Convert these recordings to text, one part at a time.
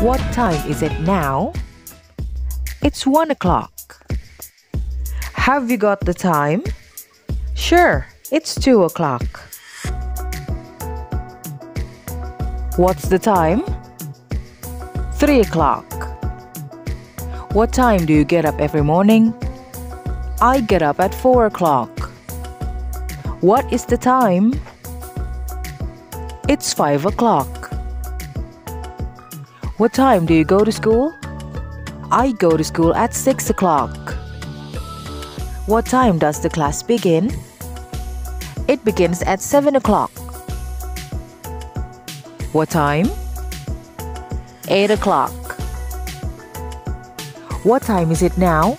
What time is it now? It's 1 o'clock. Have you got the time? Sure, it's 2 o'clock. What's the time? 3 o'clock. What time do you get up every morning? I get up at 4 o'clock. What is the time? It's 5 o'clock. What time do you go to school? I go to school at 6 o'clock. What time does the class begin? It begins at 7 o'clock. What time? 8 o'clock. What time is it now?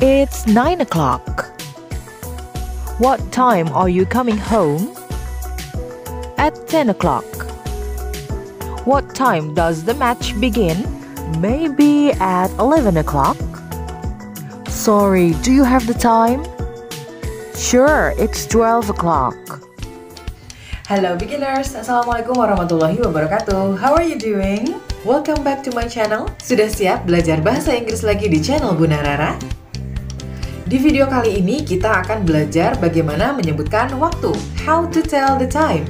It's 9 o'clock. What time are you coming home? At 10 o'clock. What time does the match begin? Maybe at 11 o'clock. Sorry, do you have the time? Sure, it's 12 o'clock. Hello beginners, Assalamualaikum warahmatullahi wabarakatuh. How are you doing? Welcome back to my channel. Sudah siap belajar bahasa Inggris lagi di channel Bunda Rara? Di video kali ini kita akan belajar bagaimana menyebutkan waktu. How to tell the time.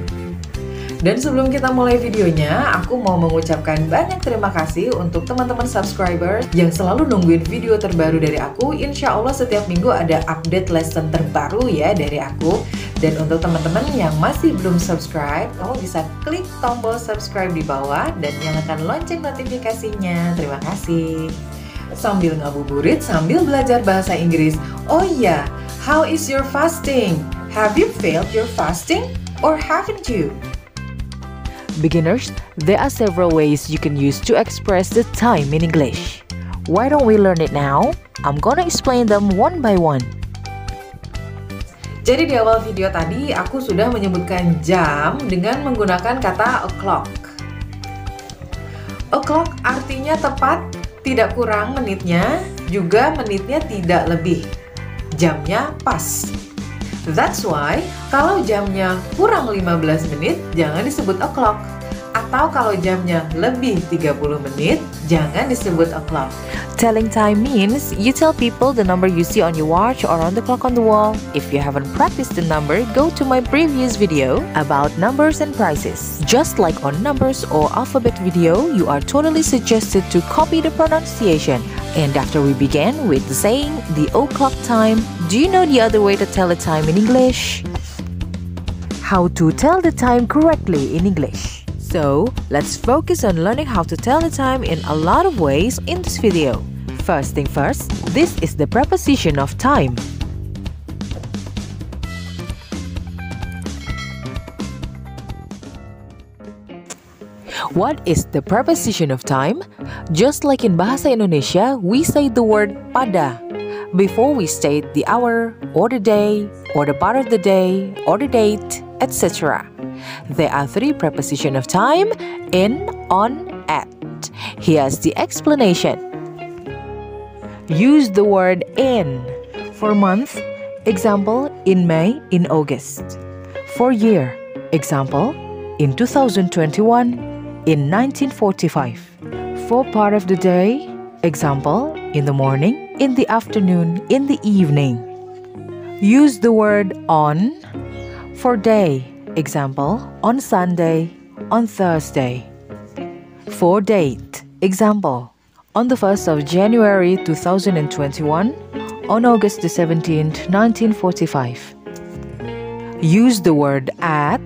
Dan sebelum kita mulai videonya, aku mau mengucapkan banyak terima kasih untuk teman-teman subscriber yang selalu nungguin video terbaru dari aku. Insya Allah setiap minggu ada update lesson terbaru ya dari aku. Dan untuk teman-teman yang masih belum subscribe, kamu bisa klik tombol subscribe di bawah dan nyalakan lonceng notifikasinya. Terima kasih. Sambil ngabuburit, sambil belajar bahasa Inggris. Oh iya, how is your fasting? Have you failed your fasting or haven't you? Beginners, there are several ways you can use to express the time in English. Why don't we learn it now? I'm gonna explain them one by one. Jadi di awal video tadi aku sudah menyebutkan jam dengan menggunakan kata o'clock. O'clock artinya tepat, tidak kurang menitnya, juga menitnya tidak lebih. Jamnya pas. That's why, kalau jamnya kurang 15 menit, jangan disebut o'clock. Atau kalau jamnya lebih 30 menit, jangan disebut o'clock. Telling time means you tell people the number you see on your watch or on the clock on the wall. If you haven't practiced the number, go to my previous video about numbers and prices. Just like on numbers or alphabet video, you are totally suggested to copy the pronunciation. And after we begin with the saying, the o'clock time, do you know the other way to tell the time in English? How to tell the time correctly in English. So, let's focus on learning how to tell the time in a lot of ways in this video. First thing first, this is the preposition of time. What is the preposition of time? Just like in Bahasa Indonesia, we say the word pada before we state the hour, or the day, or the part of the day, or the date, etc. There are three prepositions of time: in, on, at. Here's the explanation. Use the word in for month, example, in May, in August. For year, example, in 2021, in 1945. For part of the day, example, in the morning, in the afternoon, in the evening. Use the word on for day, example, on Sunday, on Thursday. For date, example, on the 1st of January 2021, on August the 17th, 1945. Use the word at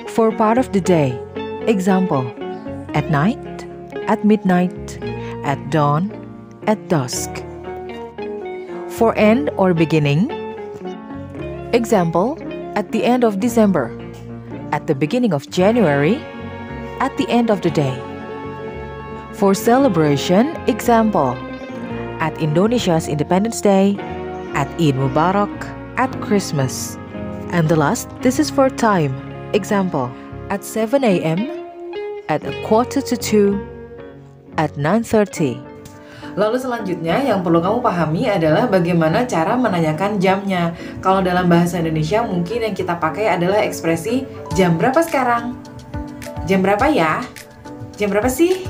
for part of the day, example, at night, at midnight, at dawn, at dusk. For end or beginning, example, at the end of December, at the beginning of January, at the end of the day. For celebration, example, at Indonesia's Independence Day, at Eid Mubarak, at Christmas. And the last, this is for time, example, at 7 a.m., at 1:45, at 9:30. Lalu selanjutnya yang perlu kamu pahami adalah bagaimana cara menanyakan jamnya. Kalau dalam bahasa Indonesia mungkin yang kita pakai adalah ekspresi jam berapa sekarang? Jam berapa ya? Jam berapa sih?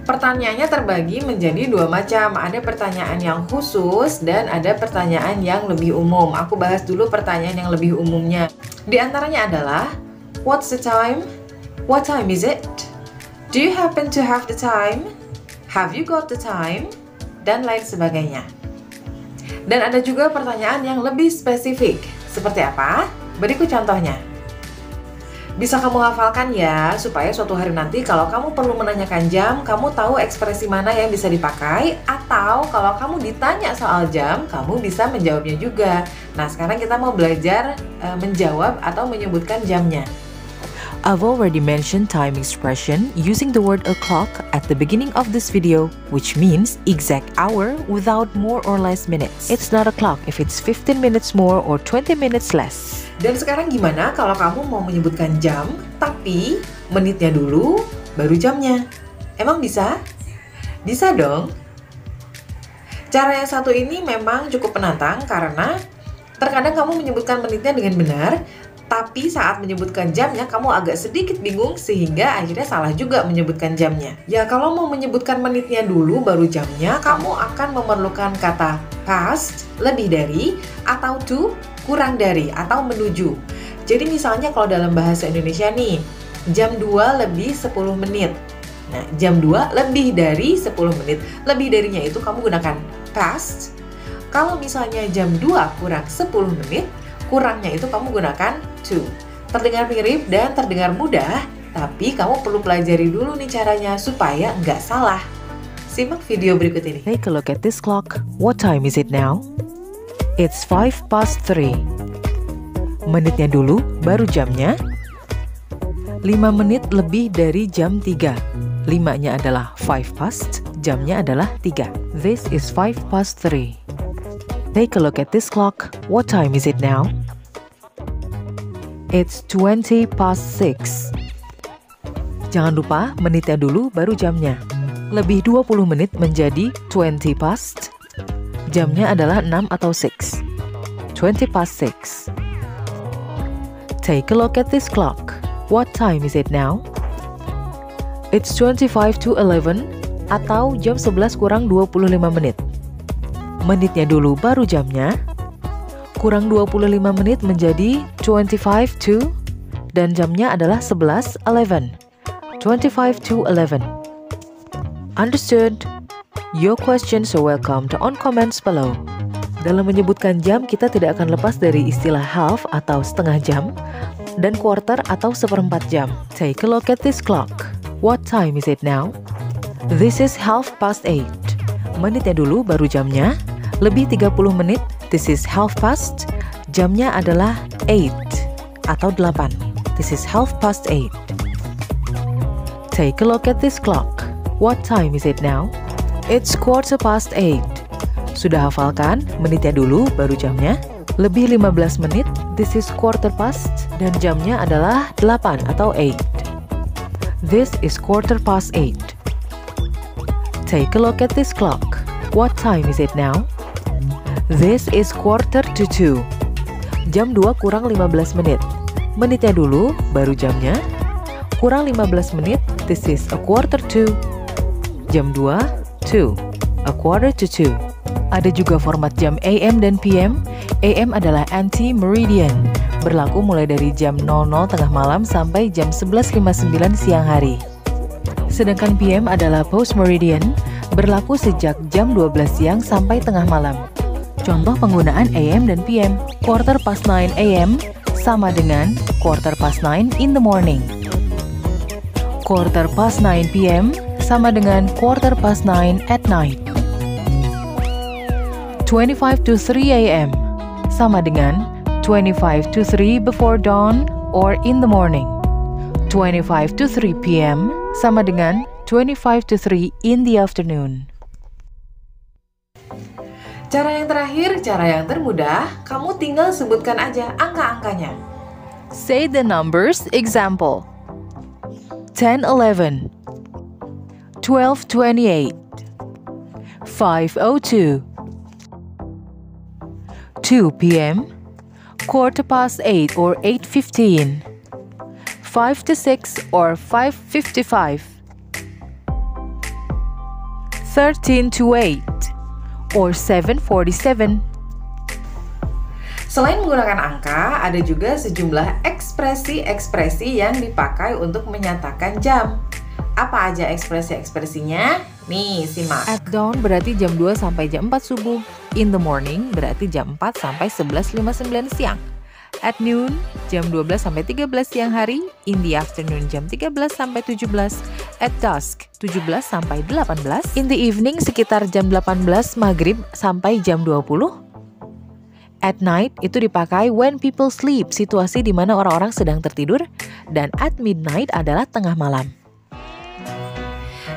Pertanyaannya terbagi menjadi dua macam. Ada pertanyaan yang khusus dan ada pertanyaan yang lebih umum. Aku bahas dulu pertanyaan yang lebih umumnya. Di antaranya adalah, what's the time? What time is it? Do you happen to have the time? Have you got the time? Dan lain sebagainya. Dan ada juga pertanyaan yang lebih spesifik. Seperti apa? Berikut contohnya. Bisa kamu hafalkan ya, supaya suatu hari nanti kalau kamu perlu menanyakan jam, kamu tahu ekspresi mana yang bisa dipakai, atau kalau kamu ditanya soal jam, kamu bisa menjawabnya juga. Nah, sekarang kita mau belajar menjawab atau menyebutkan jamnya. I've already mentioned time expression using the word o'clock at the beginning of this video, which means exact hour without more or less minutes. It's not o'clock if it's 15 minutes more or 20 minutes less. Dan sekarang gimana kalau kamu mau menyebutkan jam, tapi menitnya dulu, baru jamnya? Emang bisa? Bisa dong. Cara yang satu ini memang cukup penantang karena terkadang kamu menyebutkan menitnya dengan benar, tapi saat menyebutkan jamnya kamu agak sedikit bingung sehingga akhirnya salah juga menyebutkan jamnya. Ya kalau mau menyebutkan menitnya dulu baru jamnya, kamu akan memerlukan kata past, lebih dari, atau to, kurang dari, atau menuju. Jadi misalnya kalau dalam bahasa Indonesia nih, jam 2 lebih 10 menit. Nah, jam 2 lebih dari 10 menit. Lebih darinya itu kamu gunakan past. Kalau misalnya jam 2 kurang 10 menit, kurangnya itu kamu gunakan to. Terdengar mirip dan terdengar mudah, tapi kamu perlu pelajari dulu nih caranya supaya nggak salah. Simak video berikut ini. Take a look at this clock. What time is it now? It's 3:05. Menitnya dulu, baru jamnya. 5 menit lebih dari jam 3. 5-nya adalah 5 past, jamnya adalah 3. This is 3:05. Take a look at this clock. What time is it now? It's 6:20. Jangan lupa menitnya dulu baru jamnya. Lebih 20 menit menjadi 20 past. Jamnya adalah 6 atau 6. 6:20. Take a look at this clock. What time is it now? It's 11:25 atau jam 11 kurang 25 menit. Menitnya dulu baru jamnya. Kurang 25 menit menjadi 25 to, dan jamnya adalah 11:11. 25 to 11. Understood? Your questions are welcome on comments below. Dalam menyebutkan jam, kita tidak akan lepas dari istilah half atau setengah jam dan quarter atau seperempat jam. Take a look at this clock. What time is it now? This is 8:30. Menitnya dulu baru jamnya. Lebih 30 menit, this is 8:30. Jamnya adalah 8 atau 8. This is 8:30. Take a look at this clock. What time is it now? It's 8:15. Sudah hafalkan? Menitnya dulu baru jamnya. Lebih 15 menit, this is 8:15. Dan jamnya adalah 8 atau 8. This is 8:15. Take a look at this clock. What time is it now? This is 1:45. Jam 2 kurang 15 menit. Menitnya dulu, baru jamnya. Kurang 15 menit, this is 1:45. Jam 2, 2. 1:45. Ada juga format jam AM dan PM. AM adalah anti-meridian, berlaku mulai dari jam 00 tengah malam sampai jam 11:59 siang hari. Sedangkan PM adalah post-meridian, berlaku sejak jam 12 siang sampai tengah malam. Contoh penggunaan AM dan PM. 9:15 AM sama dengan 9:15 in the morning. 9:15 PM sama dengan 9:15 at night. 25 to 3 AM sama dengan 25 to 3 before dawn or in the morning. 25 to 3 PM sama dengan 25 to 3 in the afternoon. Cara yang terakhir, cara yang termudah, kamu tinggal sebutkan aja angka-angkanya. Say the numbers. Example: 10:11, 12:28, 5:02, 2 p.m., 8:15 or 8:15, 5 to 6 or 5:55. 13 to 8 or 7:47. Selain menggunakan angka, ada juga sejumlah ekspresi-ekspresi yang dipakai untuk menyatakan jam. Apa aja ekspresi-ekspresinya? Nih, simak. At dawn berarti jam 2 sampai jam 4 subuh. In the morning berarti jam 4 sampai 11:59 siang. At noon, jam 12 sampai 13 siang hari. In the afternoon, jam 13 sampai 17. At dusk, 17 sampai 18. In the evening, sekitar jam 18 maghrib sampai jam 20. At night itu dipakai when people sleep, situasi di mana orang-orang sedang tertidur. Dan at midnight adalah tengah malam.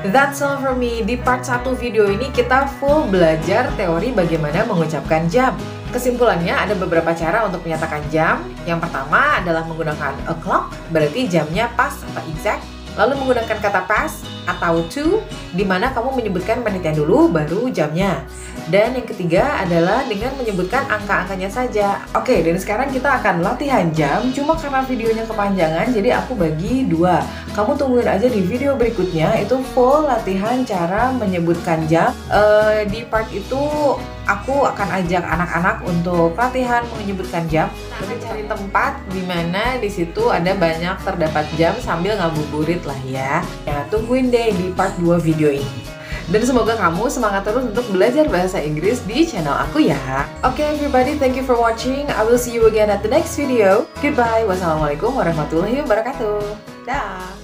That's all from me. Di part 1 video ini kita full belajar teori bagaimana mengucapkan jam. Kesimpulannya ada beberapa cara untuk menyatakan jam. Yang pertama adalah menggunakan o'clock, berarti jamnya pas atau exact. Lalu menggunakan kata past atau to, di mana kamu menyebutkan menitnya dulu baru jamnya. Dan yang ketiga adalah dengan menyebutkan angka-angkanya saja. Oke, dan sekarang kita akan latihan jam. Cuma karena videonya kepanjangan, jadi aku bagi dua. Kamu tungguin aja di video berikutnya, itu full latihan cara menyebutkan jam. Di part itu aku akan ajak anak-anak untuk latihan menyebutkan jam. Jadi cari tempat di mana di situ ada banyak terdapat jam sambil ngabuburit lah ya. Ya, tungguin deh di part 2 video ini. Dan semoga kamu semangat terus untuk belajar bahasa Inggris di channel aku ya. Oke everybody, thank you for watching. I will see you again at the next video. Goodbye. Wassalamualaikum warahmatullahi wabarakatuh. Dah.